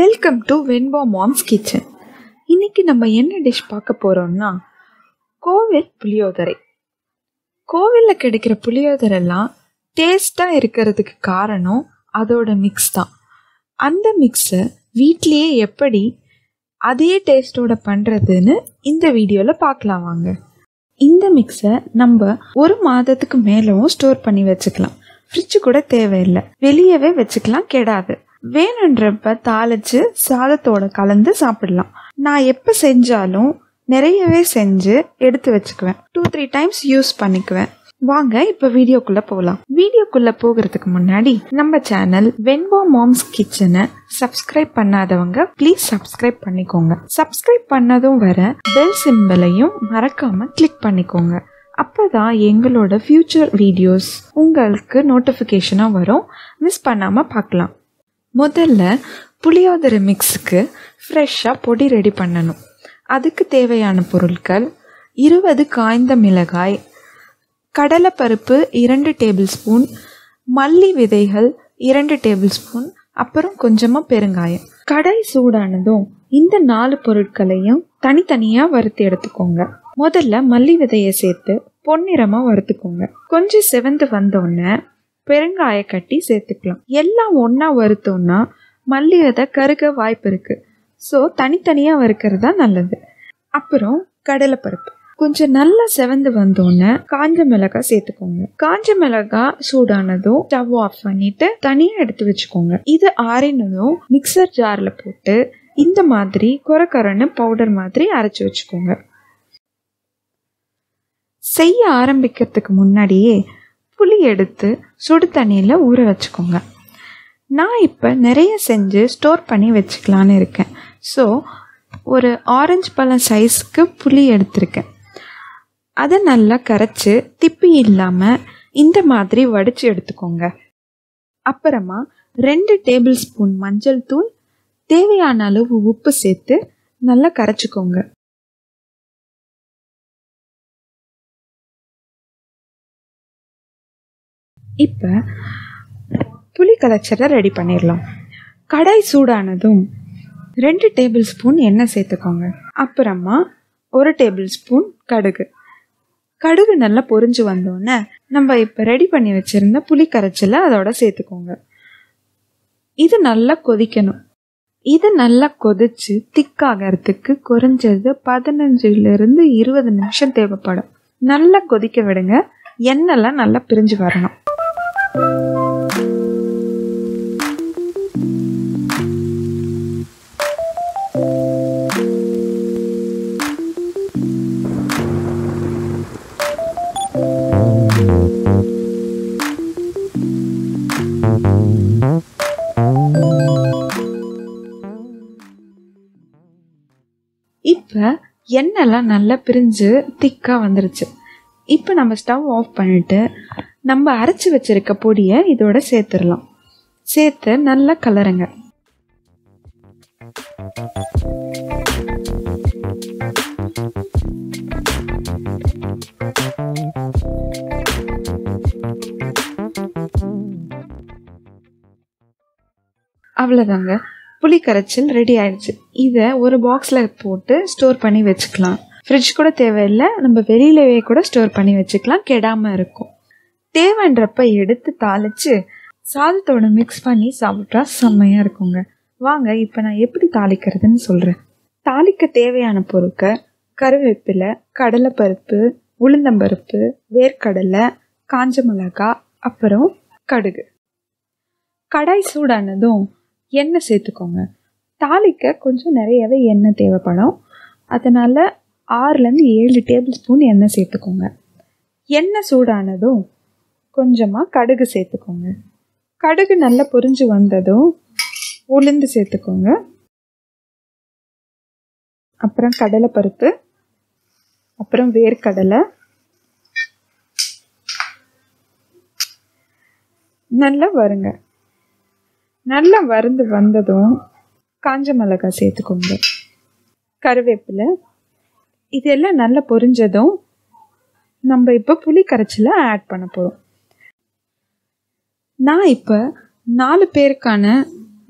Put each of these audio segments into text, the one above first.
Welcome to Venba moms kitchen. இன்னைக்கு நம்ம என்ன டிஷ் பார்க்க போறோம்னா கோவில் புளியோதரை. கோவிலில் கிடைக்கிற புளியோதரைலாம் டேஸ்டாக இருக்கிறதுக்கு காரணம் அதோட மிக்ஸ் தான். அந்த மிக்ஸை வீட்லேயே எப்படி அதே டேஸ்டோட பண்ணுறதுன்னு இந்த வீடியோவில் பார்க்கலாம் வாங்க. இந்த மிக்ஸை நம்ம 1 மாதத்துக்கு மேலவும் ஸ்டோர் பண்ணி வச்சுக்கலாம். ஃப்ரிட்ஜு கூட தேவையில்லை, வெளியவே வச்சுக்கலாம், கெடாது. வேணுன்றப்ப தாளிச்சு சாதத்தோட கலந்து சாப்பிடலாம். நான் எப்போ செஞ்சாலும் நிறையவே செஞ்சு எடுத்து வச்சுக்குவேன். 2-3 டைம்ஸ் யூஸ் பண்ணிக்குவேன். வாங்க இப்ப வீடியோக்குள்ள போகலாம். வீடியோக்குள்ள போகிறதுக்கு முன்னாடி நம்ம சேனல் வெண்பா மாம்ஸ் கிச்சனை சப்ஸ்கிரைப் பண்ணாதவங்க ப்ளீஸ் சப்ஸ்கிரைப் பண்ணிக்கோங்க. சப்ஸ்கிரைப் பண்ணதும் வர பெல் சிம்பலையும் மறக்காம கிளிக் பண்ணிக்கோங்க. அப்பதான் எங்களோட ஃபியூச்சர் வீடியோஸ் உங்களுக்கு நோட்டிஃபிகேஷனாக வரும். மிஸ் பண்ணாம பார்க்கலாம். முதல்ல புளியோதரை மிக்ஸுக்கு ஃப்ரெஷ்ஷாக பொடி ரெடி பண்ணணும். அதுக்கு தேவையான பொருட்கள் 20 காய்ந்த மிளகாய், கடலைப்பருப்பு 2 டேபிள் ஸ்பூன், மல்லி விதைகள் 2 டேபிள் ஸ்பூன், அப்புறம் கொஞ்சமாக பெருங்காயம். கடாய் சூடானதும் இந்த 4 பொருட்களையும் தனித்தனியாக வறுத்து எடுத்துக்கோங்க. முதல்ல மல்லி விதையை சேர்த்து பொன்னிறமாக வறுத்துக்கோங்க. கொஞ்சம் செவந்து வந்தோடனே பெருங்காய கட்டி சேர்த்துக்கலாம். எல்லாம் ஒன்றா வறுத்தோம்னா மல்லி விதை கருக வாய்ப்பு இருக்கு. ஸோ தனித்தனியாக வறுக்கிறது தான் நல்லது. அப்புறம் கடலைப்பருப்பு கொஞ்சம் நல்லா செவந்து வந்தோடனே காஞ்ச மிளகாய் சேர்த்துக்கோங்க. காஞ்ச மிளகாய் சூடானதும் ஸ்டவ் ஆஃப் பண்ணிட்டு தனியாக எடுத்து வச்சுக்கோங்க. இது ஆறினதும் மிக்சர் ஜாரில் போட்டு இந்த மாதிரி கொரன்னு பவுடர் மாதிரி அரைச்சி வச்சுக்கோங்க. செய்ய ஆரம்பிக்கிறதுக்கு முன்னாடியே புளி எடுத்து சுடு தண்ணியில் ஊற வச்சுக்கோங்க. நான் இப்போ நிறைய செஞ்சு ஸ்டோர் பண்ணி வச்சுக்கலான்னு இருக்கேன். ஸோ ஒரு ஆரஞ்சு பழம் சைஸ்க்கு புளி எடுத்திருக்கேன். அதை நல்லா கரைச்சி திப்பி இல்லாமல் இந்த மாதிரி வடித்து எடுத்துக்கோங்க. அப்புறமா 2 டேபிள் ஸ்பூன் மஞ்சள் தூள், தேவையான அளவு உப்பு சேர்த்து நல்லா கரைச்சிக்கோங்க. இப்போ புளி கரைச்சலை ரெடி பண்ணிடலாம். கடாய் சூடானதும் 2 டேபிள் ஸ்பூன் எண்ணெய் சேர்த்துக்கோங்க. அப்புறமா 1 டேபிள் ஸ்பூன் கடுகு. கடுகு நல்லா பொரிஞ்சு வந்தோடனே நம்ம இப்போ ரெடி பண்ணி வச்சுருந்த புளி கரைச்சலை அதோட சேர்த்துக்கோங்க. இது நல்லா கொதிக்கணும். இது நல்லா கொதிச்சு திக்காகிறதுக்கு குறைஞ்சது 15 to 20 நிமிஷம் தேவைப்படும். நல்லா கொதிக்க விடுங்க. எண்ணெய்லாம் நல்லா பிரிஞ்சு வரணும். இப்போ எண்ணெய்லாம் நல்லா பிரிஞ்சு திக்காக வந்துருச்சு. இப்போ நம்ம ஸ்டவ் ஆஃப் பண்ணிட்டு நம்ம அரைச்சி வச்சிருக்க பொடியை இதோட சேர்த்துடலாம். சேர்த்து நல்லா கலருங்க. அவ்வளோதாங்க, புளி கரைச்சல் ரெடி ஆயிடுச்சு. இதை ஒரு பாக்ஸில் போட்டு ஸ்டோர் பண்ணி வச்சுக்கலாம். ஃப்ரிட்ஜ் கூட தேவையில்லை, நம்ம வெளியிலவே கூட ஸ்டோர் பண்ணி வச்சுக்கலாம், கெடாமல் இருக்கும். தேவைன்றப்ப எடுத்து தாளித்து சாதத்தோட மிக்ஸ் பண்ணி சாப்பிட்டா செம்மையாக இருக்குங்க. வாங்க இப்போ நான் எப்படி தாளிக்கிறதுன்னு சொல்கிறேன். தாளிக்க தேவையான பொருட்கள் கருவேப்பிலை, கடலைப்பருப்பு, உளுந்தம்பருப்பு, வேர்க்கடலை, காஞ்ச மிளகாய், அப்புறம் கடுகு. கடாய் சூடானதும் எண்ணெய் சேர்த்துக்கோங்க. தாளிக்க கொஞ்சம் நிறையவே எண்ணெய் தேவைப்படும். அதனால் 6-7 டேபிள் ஸ்பூன் எண்ணெய் சேர்த்துக்கோங்க. எண்ணெய் சூடானதும் கொஞ்சமாக கடுகு சேர்த்துக்கோங்க. கடுகு நல்லா பொரிஞ்சு வந்ததும் உளுந்து சேர்த்துக்கோங்க. அப்புறம் கடலைப்பருப்பு, அப்புறம் வேர்க்கடலை, நல்லா வருங்க. நல்லா வறுந்து வந்ததும் காஞ்ச மிளகாய் சேர்த்துக்கோங்க. கருவேப்பிலை, இதெல்லாம் நல்லா பொரிஞ்சதும் நம்ம இப்போ புளி கரைச்சலை ஆட் பண்ண போகிறோம். நான் இப்போ 4 பேருக்கான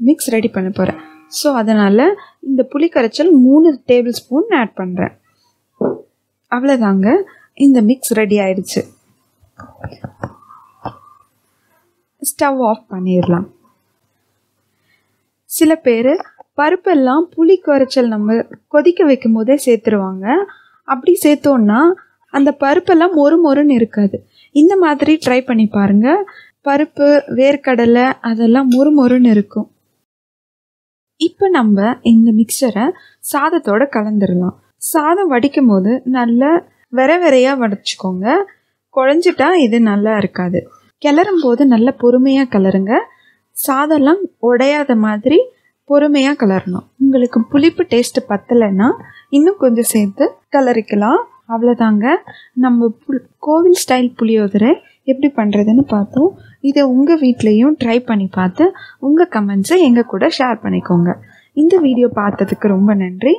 மிக்ஸ் ரெடி பண்ண போகிறேன். ஸோ அதனால் இந்த புளி கரைச்சல் 3 டேபிள் ஸ்பூன் ஆட் பண்ணுறேன். அவ்வளோதாங்க, இந்த மிக்ஸ் ரெடி ஆயிடுச்சு. ஸ்டவ் ஆஃப் பண்ணிடலாம். சில பேர் பருப்பெல்லாம் புளி கரைச்சல் நம்ம கொதிக்க வைக்கும் போதே சேர்த்துருவாங்க. அப்படி சேர்த்தோன்னா அந்த பருப்பெல்லாம் மொறுன்னு இருக்காது. இந்த மாதிரி ட்ரை பண்ணி பாருங்கள். பருப்பு, வேர்க்கடலை அதெல்லாம் மொறுன்னு இருக்கும். இப்போ நம்ம இந்த மிக்சரை சாதத்தோடு கலந்துடலாம். சாதம் வடிக்கும் போது நல்லா வெறையாக வடிச்சுக்கோங்க. குழஞ்சிட்டா இது நல்லா இருக்காது. கிளறும் போது நல்லா பொறுமையாக கிளறுங்க. சாதம்லாம் உடையாத மாதிரி பொறுமையாக கிளறணும். உங்களுக்கு புளிப்பு டேஸ்ட்டு பத்தலைன்னா இன்னும் கொஞ்சம் சேர்த்து கிளறிக்கலாம். அவ்வளோதாங்க, நம்ம கோவில் ஸ்டைல் புளியோதரை எப்படி பண்ணுறதுன்னு பார்த்தோம். இதை உங்கள் வீட்லேயும் ட்ரை பண்ணி பார்த்து உங்கள் கமெண்ட்ஸை எங்கள் கூட ஷேர் பண்ணிக்கோங்க. இந்த வீடியோ பார்த்ததுக்கு ரொம்ப நன்றி.